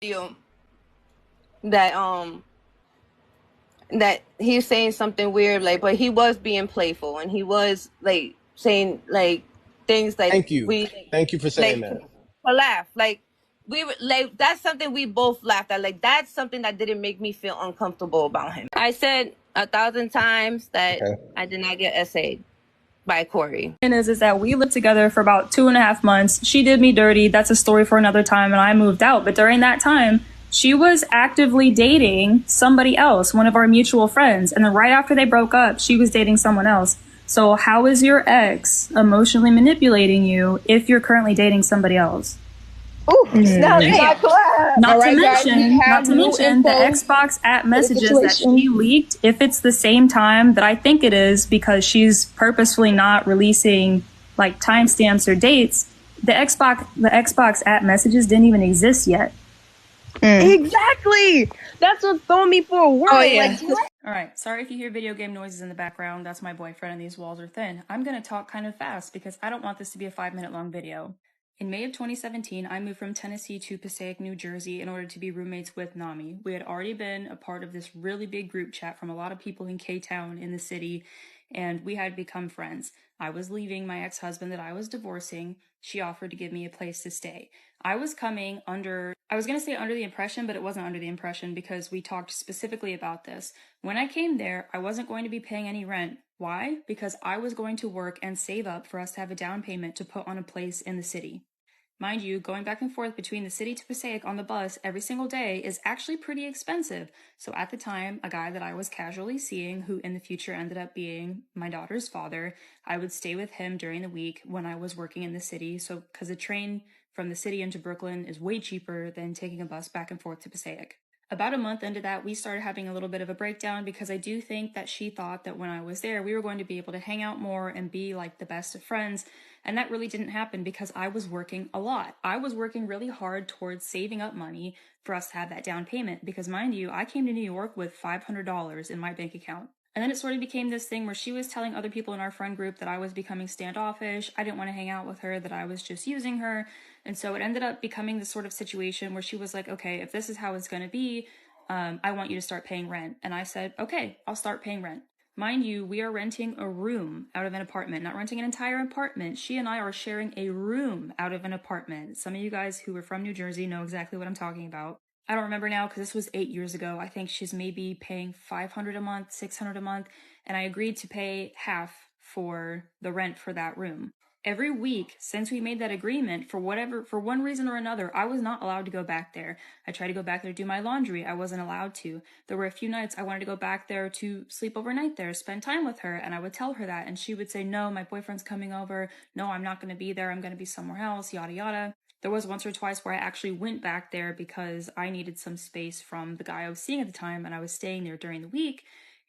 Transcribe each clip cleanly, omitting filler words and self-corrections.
video that that he's saying something weird, like, but he was being playful and he was like saying like things like Thank you. we Thank you for saying like that. to laugh. Like we were like that's something we both laughed at. Like that's something that didn't make me feel uncomfortable about him. I said 1,000 times that Okay. I did not get essayed by Cory. Is that we lived together for about 2.5 months. She did me dirty. That's a story for another time, and I moved out. But during that time, she was actively dating somebody else, one of our mutual friends. And then right after they broke up, she was dating someone else. So how is your ex emotionally manipulating you if you're currently dating somebody else? Ooh, snap, not Not right, to guys, mention the Xbox app messages that she leaked, if it's the same time that I think it is, because she's purposefully not releasing like timestamps or dates, the Xbox app messages didn't even exist yet. Exactly. That's what throwing me for a whirl. Oh, yeah. Like, what? Alright, sorry if you hear video game noises in the background. That's my boyfriend and these walls are thin. I'm gonna talk kind of fast because I don't want this to be a 5-minute long video. In May of 2017, I moved from Tennessee to Passaic, New Jersey in order to be roommates with Nami. We had already been a part of this really big group chat from a lot of people in K-Town in the city, and we had become friends. I was leaving my ex-husband that I was divorcing. She offered to give me a place to stay. I was coming under, I was going to say under the impression, but it wasn't under the impression because we talked specifically about this. When I came there, I wasn't going to be paying any rent. Why? Because I was going to work and save up for us to have a down payment to put on a place in the city. Mind you, going back and forth between the city to Passaic on the bus every single day is actually pretty expensive. So at the time, a guy that I was casually seeing, who in the future ended up being my daughter's father, I would stay with him during the week when I was working in the city. So, because a train from the city into Brooklyn is way cheaper than taking a bus back and forth to Passaic. About a month into that, we started having a little bit of a breakdown because I do think that she thought that when I was there, we were going to be able to hang out more and be like the best of friends. And that really didn't happen because I was working a lot. I was working really hard towards saving up money for us to have that down payment because, mind you, I came to New York with $500 in my bank account. And then it sort of became this thing where she was telling other people in our friend group that I was becoming standoffish, I didn't want to hang out with her, that I was just using her. And so it ended up becoming this sort of situation where she was like, okay, if this is how it's going to be, I want you to start paying rent. And I said, okay, I'll start paying rent. Mind you, we are renting a room out of an apartment, not renting an entire apartment. She and I are sharing a room out of an apartment. Some of you guys who are from New Jersey know exactly what I'm talking about. I don't remember now because this was 8 years ago. I think she's maybe paying $500 a month, $600 a month, and I agreed to pay half for the rent for that room. Every week since we made that agreement, for one reason or another, I was not allowed to go back there. I tried to go back there to do my laundry. I wasn't allowed to. There were a few nights I wanted to go back there to sleep overnight there, spend time with her, and I would tell her that, and she would say, no, my boyfriend's coming over. No, I'm not going to be there. I'm going to be somewhere else, yada yada. There was once or twice where I actually went back there because I needed some space from the guy I was seeing at the time, and I was staying there during the week,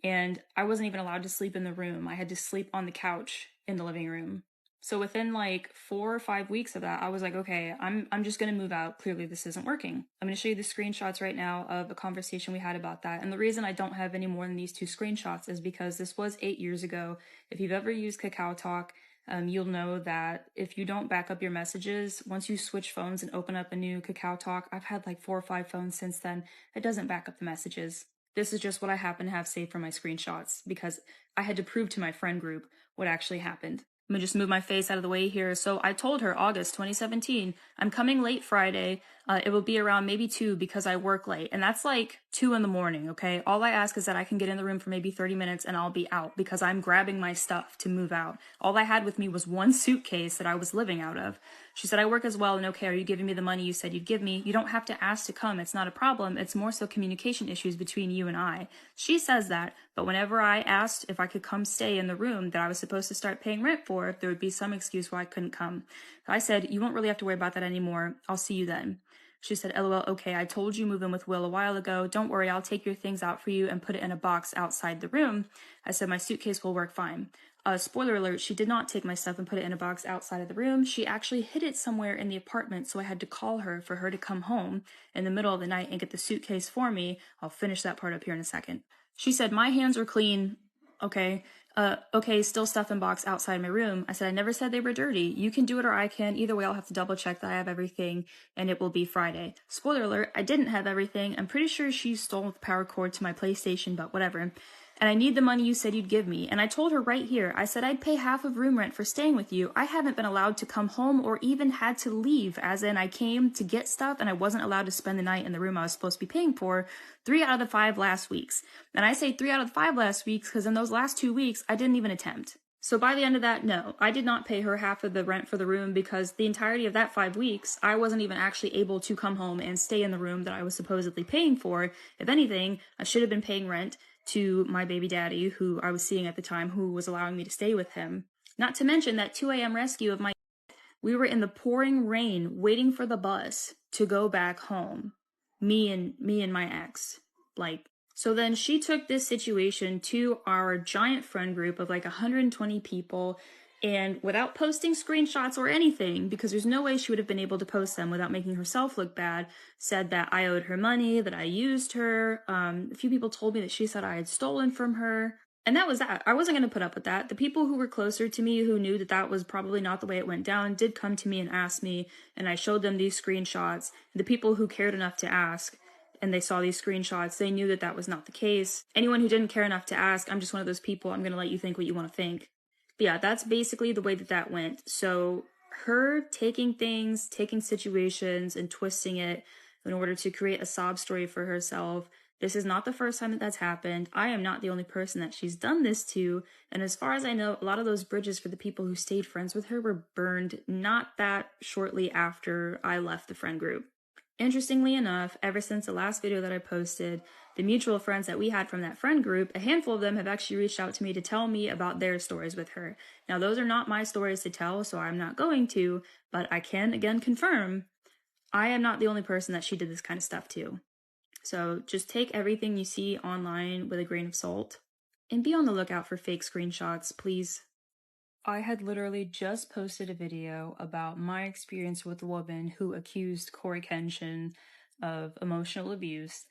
and I wasn't even allowed to sleep in the room. I had to sleep on the couch in the living room. So within like 4 or 5 weeks of that, I was like, okay, I'm just going to move out. Clearly this isn't working. I'm going to show you the screenshots right now of a conversation we had about that. And the reason I don't have any more than these 2 screenshots is because this was 8 years ago. If you've ever used Kakao Talk, you'll know that if you don't back up your messages, once you switch phones and open up a new Kakao Talk, I've had like 4 or 5 phones since then, it doesn't back up the messages. This is just what I happen to have saved from my screenshots because I had to prove to my friend group what actually happened. I'm gonna just move my face out of the way here. So I told her August 2017, I'm coming late Friday. It will be around maybe 2 because I work late. And that's like 2 in the morning, okay? All I ask is that I can get in the room for maybe 30 minutes and I'll be out because I'm grabbing my stuff to move out. All I had with me was 1 suitcase that I was living out of. She said, I work as well, and okay, are you giving me the money you said you'd give me? You don't have to ask to come. It's not a problem. It's more so communication issues between you and I. She says that, but whenever I asked if I could come stay in the room that I was supposed to start paying rent for, there would be some excuse why I couldn't come. I said, you won't really have to worry about that anymore. I'll see you then. She said, LOL, okay, I told you move in with Will a while ago. Don't worry, I'll take your things out for you and put it in a box outside the room. I said, my suitcase will work fine. Spoiler alert, she did not take my stuff and put it in a box outside of the room. She actually hid it somewhere in the apartment, so I had to call her for her to come home in the middle of the night and get the suitcase for me. I'll finish that part up here in a second. She said, my hands are clean, okay? Okay, still stuff in box outside my room. I said, I never said they were dirty. You can do it or I can. Either way, I'll have to double check that I have everything and it will be Friday. Spoiler alert, I didn't have everything. I'm pretty sure she stole the power cord to my PlayStation, but whatever. And I need the money you said you'd give me. And I told her right here, I said I'd pay half of room rent for staying with you. I haven't been allowed to come home or even had to leave, as in I came to get stuff and I wasn't allowed to spend the night in the room I was supposed to be paying for 3 out of the 5 last weeks. And I say 3 out of the 5 last weeks because in those last 2 weeks, I didn't even attempt. So by the end of that, no, I did not pay her half of the rent for the room because the entirety of that 5 weeks, I wasn't even actually able to come home and stay in the room that I was supposedly paying for. If anything, I should have been paying rent to my baby daddy, who I was seeing at the time, who was allowing me to stay with him. Not to mention that 2 a.m. rescue of my... We were in the pouring rain waiting for the bus to go back home. Me and my ex. So then she took this situation to our giant friend group of 120 people, and without posting screenshots or anything, because there's no way she would have been able to post them without making herself look bad, said that I owed her money, that I used her. A few people told me that she said I had stolen from her. And that was that. I wasn't going to put up with that. The people who were closer to me, who knew that that was probably not the way it went down, did come to me and ask me, and I showed them these screenshots. The people who cared enough to ask, and they saw these screenshots, they knew that that was not the case. Anyone who didn't care enough to ask, I'm just one of those people, I'm going to let you think what you want to think. But yeah, that's basically the way that that went. So her taking things, taking situations, and twisting it in order to create a sob story for herself. This is not the first time that that's happened. I am not the only person that she's done this to. And as far as I know, a lot of those bridges for the people who stayed friends with her were burned not that shortly after I left the friend group. Interestingly enough, ever since the last video that I posted, the mutual friends that we had from that friend group, a handful of them have actually reached out to me to tell me about their stories with her. Now, those are not my stories to tell, so I'm not going to, but I can again confirm I am not the only person that she did this kind of stuff to. So just take everything you see online with a grain of salt and be on the lookout for fake screenshots, please. I had literally just posted a video about my experience with a woman who accused CoryxKenshin of emotional abuse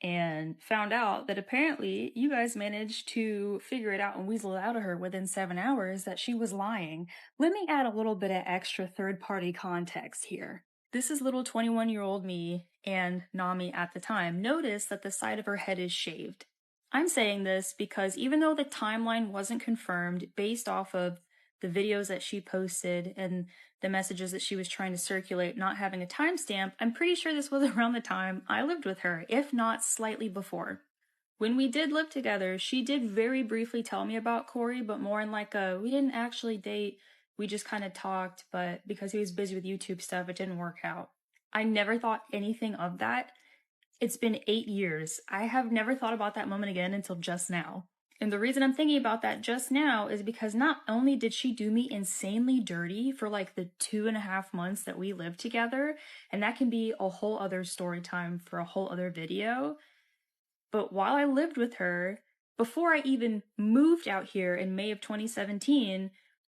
and found out that apparently you guys managed to figure it out and weasel it out of her within 7 hours that she was lying. Let me add a little bit of extra third-party context here. This is little 21-year-old me and Nami at the time. Notice that the side of her head is shaved. I'm saying this because even though the timeline wasn't confirmed based off of the videos that she posted and the messages that she was trying to circulate not having a timestamp, I'm pretty sure this was around the time I lived with her, if not slightly before. When we did live together, she did very briefly tell me about Cory, but more in we didn't actually date, we just kind of talked, but because he was busy with YouTube stuff, it didn't work out. I never thought anything of that. It's been 8 years. I have never thought about that moment again until just now. And the reason I'm thinking about that just now is because not only did she do me insanely dirty for the 2.5 months that we lived together, and that can be a whole other story time for a whole other video, but while I lived with her, before I even moved out here in May of 2017,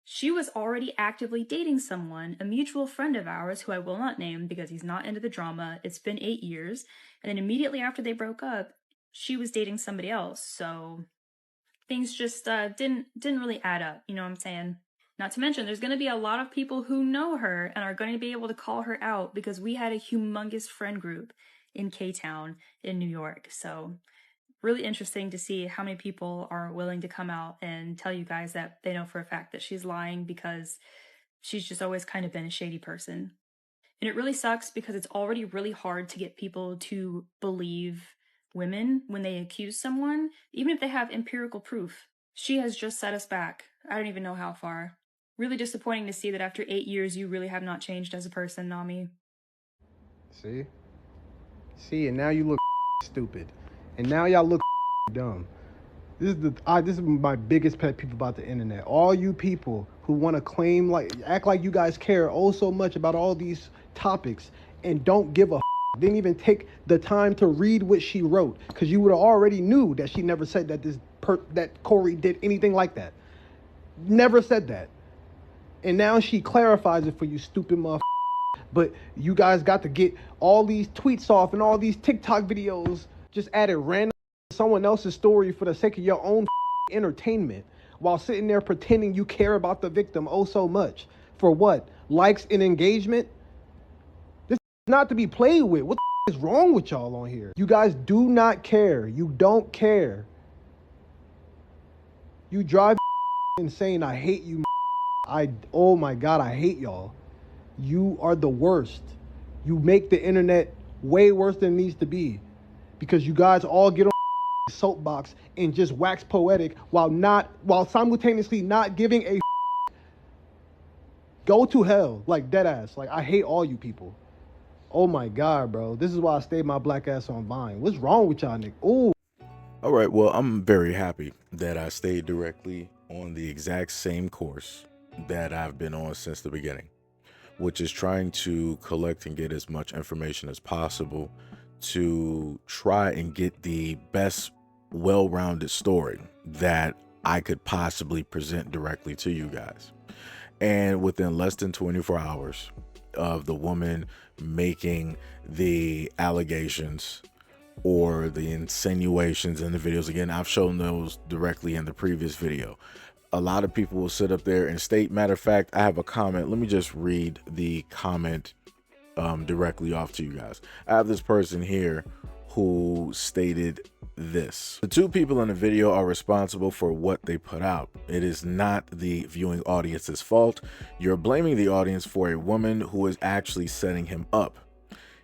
she was already actively dating someone, a mutual friend of ours who I will not name because he's not into the drama. It's been 8 years. And then immediately after they broke up, she was dating somebody else. So things just didn't really add up, you know what I'm saying? Not to mention, there's going to be a lot of people who know her and are going to be able to call her out because we had a humongous friend group in K-Town in New York. So really interesting to see how many people are willing to come out and tell you guys that they know for a fact that she's lying because she's just always kind of been a shady person. And it really sucks because it's already really hard to get people to believe women when they accuse someone, even if they have empirical proof. She has just set us back. I don't even know how far. Really disappointing to see that after 8 years you really have not changed as a person, Nami. See, and now you look stupid. And now y'all look dumb. This is my biggest pet peeve about the internet. All you people who want to claim act like you guys care so much about all these topics and don't give a didn't even take the time to read what she wrote, because you would have already knew that she never said that that Cory did anything like that. Never said that. And now she clarifies it for you stupid motherfuckers. But you guys got to get all these tweets off and all these TikTok videos just added random to someone else's story for the sake of your own entertainment. while sitting there pretending you care about the victim oh so much. For what? Likes and engagement? This is not to be played with. What the is wrong with y'all on here? You guys do not care. You don't care. You drive insane. I hate you. Oh my God, I hate y'all. You are the worst. You make the internet way worse than it needs to be because you guys all get on soapbox and just wax poetic while simultaneously not giving a go to hell, like dead ass. Like, I hate all you people. Oh my God, bro. This is why I stayed my black ass on Vine. What's wrong with y'all, nigga? Ooh. All right, well, I'm very happy that I stayed directly on the exact same course that I've been on since the beginning, which is trying to collect and get as much information as possible to try and get the best well-rounded story that I could possibly present directly to you guys. And within less than 24 hours of the woman making the allegations or the insinuations in the videos, again, I've shown those directly in the previous video. A lot of people will sit up there and state, matter of fact, I have a comment. Let me just read the comment directly off to you guys. I have this person here who stated this: the two people in the video are responsible for what they put out. It is not the viewing audience's fault. You're blaming the audience for a woman who is actually setting him up.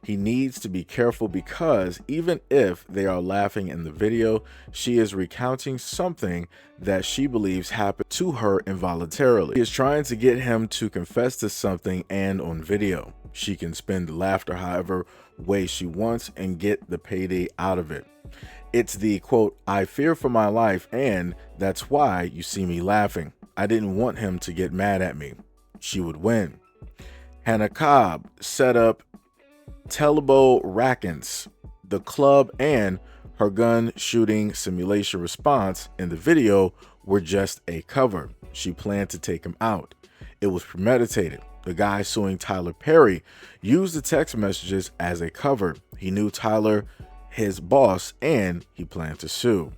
He needs to be careful because even if they are laughing in the video, she is recounting something that she believes happened to her involuntarily. She is trying to get him to confess to something, and on video, she can spin the laughter however way she wants and get the payday out of it. It's the quote, I fear for my life, and that's why you see me laughing. I didn't want him to get mad at me. She would win. Hannah Cobb set up Telebo Rackens, the club, and her gun shooting simulation response in the video were just a cover. She planned to take him out. It was premeditated. The guy suing Tyler Perry used the text messages as a cover. He knew Tyler, his boss, and he planned to sue.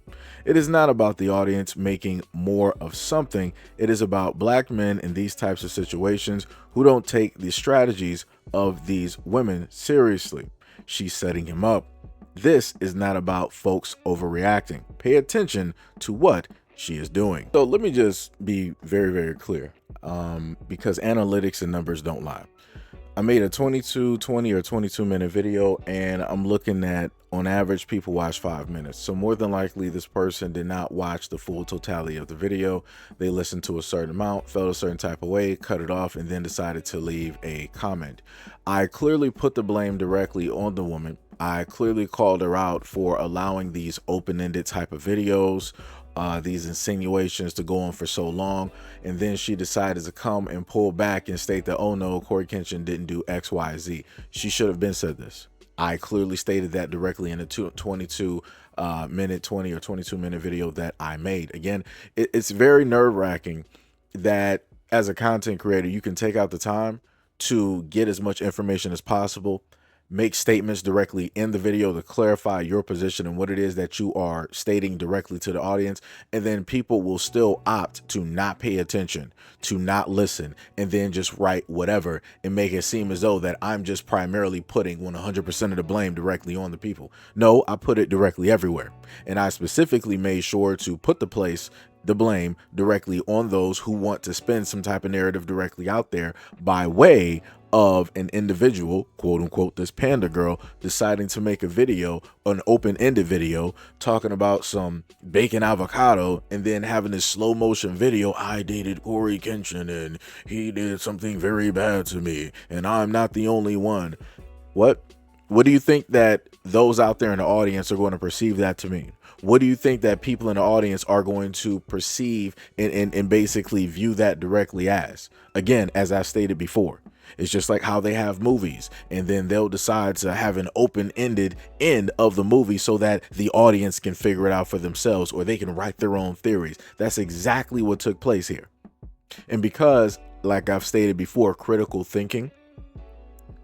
It is not about the audience making more of something. It is about black men in these types of situations who don't take the strategies of these women seriously. She's setting him up. This is not about folks overreacting. Pay attention to what she is doing. So let me just be very, very clear, because analytics and numbers don't lie. I made a 20 or 22 minute video, and I'm looking at, on average, people watch 5 minutes. So more than likely, this person did not watch the full totality of the video. They listened to a certain amount, felt a certain type of way, cut it off, and then decided to leave a comment. I clearly put the blame directly on the woman. I clearly called her out for allowing these open-ended type of videos, these insinuations to go on for so long, and then she decided to come and pull back and state that, oh no, CoryxKenshin didn't do XYZ. She should have been said this. I clearly stated that directly in a 22 or 22 minute video that I made. Again, it's very nerve-wracking that as a content creator, you can take out the time to get as much information as possible, make statements directly in the video to clarify your position and what it is that you are stating directly to the audience, and then people will still opt to not pay attention, to not listen, and then just write whatever and make it seem as though that I'm just primarily putting 100% of the blame directly on the people. No, I put it directly everywhere, and I specifically made sure to put the blame directly on those who want to spin some type of narrative directly out there by way of an individual, quote unquote, this panda girl, deciding to make a video, an open-ended video, talking about some bacon avocado, and then having this slow motion video, I dated CoryxKenshin and he did something very bad to me and I'm not the only one. What do you think that those out there in the audience are going to perceive that to mean? What do you think that people in the audience are going to perceive and basically view that directly as? Again, as I stated before, it's just like how they have movies, and then they'll decide to have an open-ended end of the movie so that the audience can figure it out for themselves, or they can write their own theories. That's exactly what took place here. And because, like I've stated before, critical thinking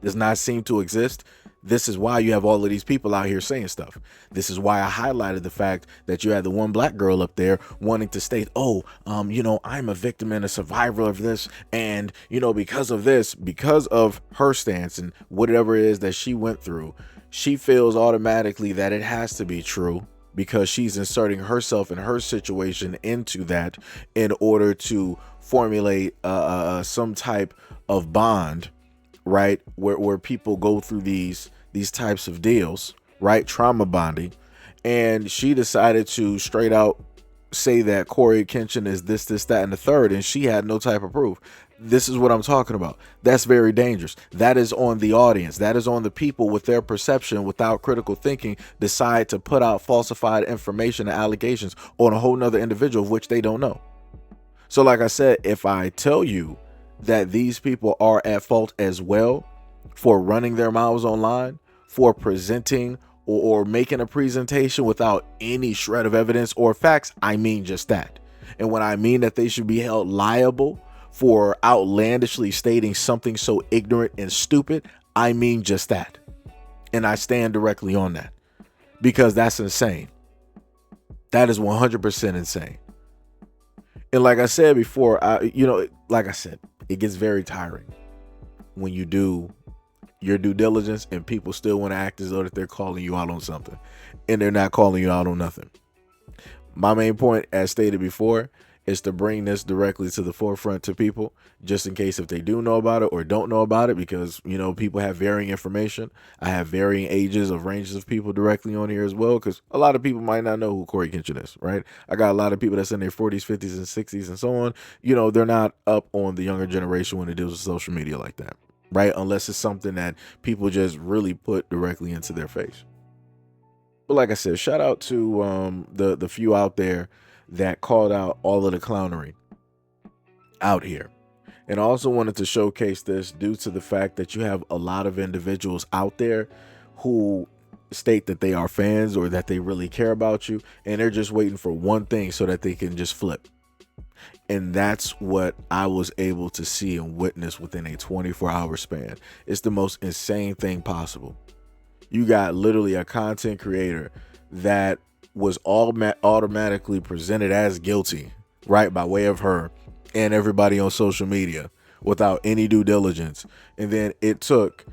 does not seem to exist, This is why you have all of these people out here saying stuff. This is why I highlighted the fact that you had the one black girl up there wanting to state, oh, you know, I'm a victim and a survivor of this. And, you know, because of this, because of her stance and whatever it is that she went through, she feels automatically that it has to be true because she's inserting herself and her situation into that in order to formulate some type of bond, right? Where people go through these types of deals, right? Trauma bonding. And she decided to straight out say that CoryxKenshin is this, that, and the third, and she had no type of proof. This is what I'm talking about. That's very dangerous. That is on the audience. That is on the people with their perception without critical thinking decide to put out falsified information and allegations on a whole nother individual of which they don't know. So like I said, if I tell you that these people are at fault as well for running their mouths online, for presenting or making a presentation without any shred of evidence or facts, I mean just that. And when I mean that they should be held liable for outlandishly stating something so ignorant and stupid, I mean just that. And I stand directly on that because that's insane. That is 100% insane. And like I said before, like I said, it gets very tiring when you do your due diligence and people still want to act as though that they're calling you out on something and they're not calling you out on nothing. My main point, as stated before, is to bring this directly to the forefront to people, just in case if they do know about it or don't know about it, because, you know, people have varying information. I have varying ages of ranges of people directly on here as well, because a lot of people might not know who CoryxKenshin is, right? I got a lot of people that's in their 40s, 50s, and 60s and so on. You know, they're not up on the younger generation when it deals with social media like that, right? Unless it's something that people just really put directly into their face. But like I said, shout out to the few out there that called out all of the clownery out here. And I also wanted to showcase this due to the fact that you have a lot of individuals out there who state that they are fans or that they really care about you, and they're just waiting for one thing so that they can just flip. And that's what I was able to see and witness within a 24-hour span. It's the most insane thing possible. You got literally a content creator that was automatically presented as guilty, right, by way of her and everybody on social media without any due diligence. And then it took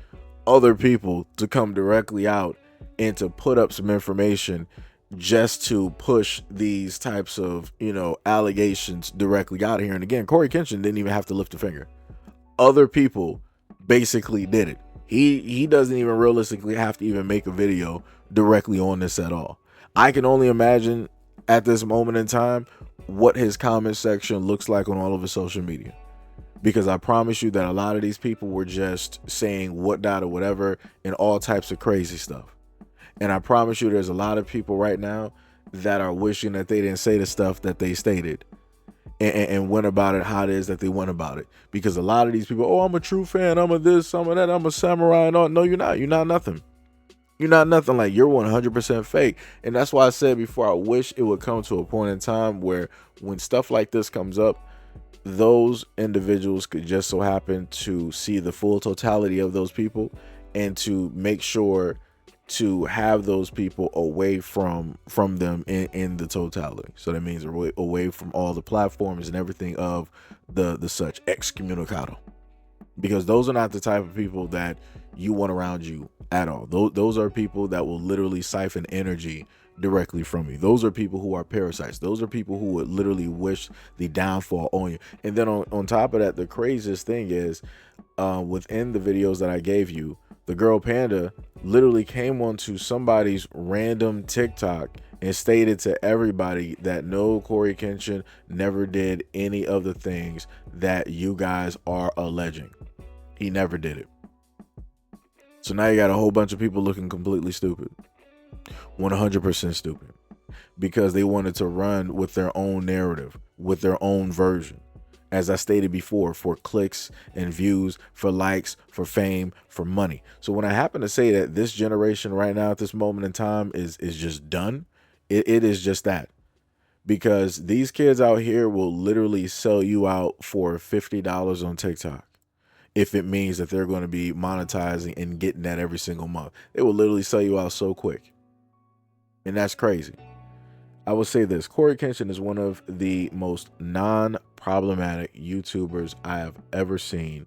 other people to come directly out and to put up some information just to push these types of, you know, allegations directly out here. And again, CoryxKenshin didn't even have to lift a finger. Other people basically did it. He doesn't even realistically have to even make a video directly on this at all. I can only imagine at this moment in time what his comment section looks like on all of his social media, because I promise you that a lot of these people were just saying what dot or whatever and all types of crazy stuff. And I promise you there's a lot of people right now that are wishing that they didn't say the stuff that they stated and went about it how it is that they went about it. Because a lot of these people, oh, I'm a true fan, I'm a this, I'm a that, I'm a samurai and all. No, you're not. You're not nothing. You're not nothing. Like, you're 100% fake. And that's why I said before, I wish it would come to a point in time where when stuff like this comes up, those individuals could just so happen to see the full totality of those people and to make sure to have those people away from them in the totality. So that means away from all the platforms and everything of the such excommunicado, because those are not the type of people that you want around you at all. Those are people that will literally siphon energy directly from you. Those are people who are parasites. Those are people who would literally wish the downfall on you. And then on top of that, the craziest thing is within the videos that I gave you, the girl Panda literally came onto somebody's random TikTok and stated to everybody that no, CoryxKenshin never did any of the things that you guys are alleging. He never did it. So now you got a whole bunch of people looking completely stupid. 100% stupid. Because they wanted to run with their own narrative, with their own version. As I stated before, for clicks and views, for likes, for fame, for money. So when I happen to say that this generation right now at this moment in time is just done, it is just that. Because these kids out here will literally sell you out for $50 on TikTok. if it means that they're going to be monetizing and getting that every single month. They will literally sell you out so quick. And that's crazy. I will say this, CoryxKenshin is one of the most non-problematic YouTubers I have ever seen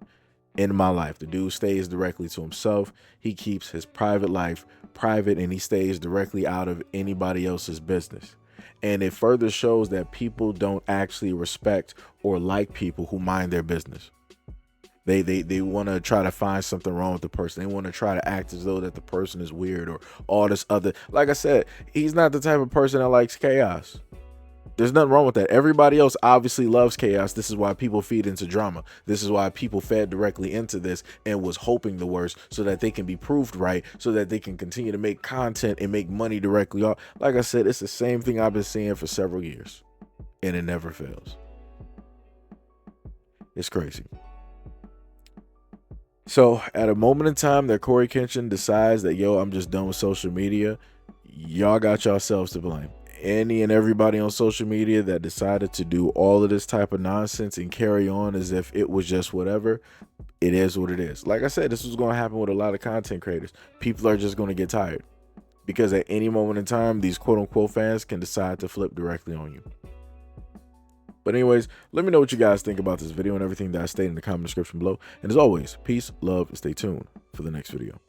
in my life. The dude stays directly to himself. He keeps his private life private, and he stays directly out of anybody else's business. And it further shows that people don't actually respect or like people who mind their business. They want to try to find something wrong with the person. They want to try to act as though that the person is weird or all this other. Like I said, he's not the type of person that likes chaos. There's nothing wrong with that. Everybody else obviously loves chaos. This is why people feed into drama. This is why people fed directly into this and was hoping the worst so that they can be proved right, so that they can continue to make content and make money directly off. Like I said, it's the same thing I've been seeing for several years, and it never fails. It's crazy. So at a moment in time that CoryxKenshin decides that, yo, I'm just done with social media, y'all got yourselves to blame. Any and everybody on social media that decided to do all of this type of nonsense and carry on as if it was just whatever, it is what it is. Like I said, this was going to happen with a lot of content creators. People are just going to get tired because at any moment in time, these quote unquote fans can decide to flip directly on you. But anyways, let me know what you guys think about this video and everything that I stated in the comment description below. And as always, peace, love, and stay tuned for the next video.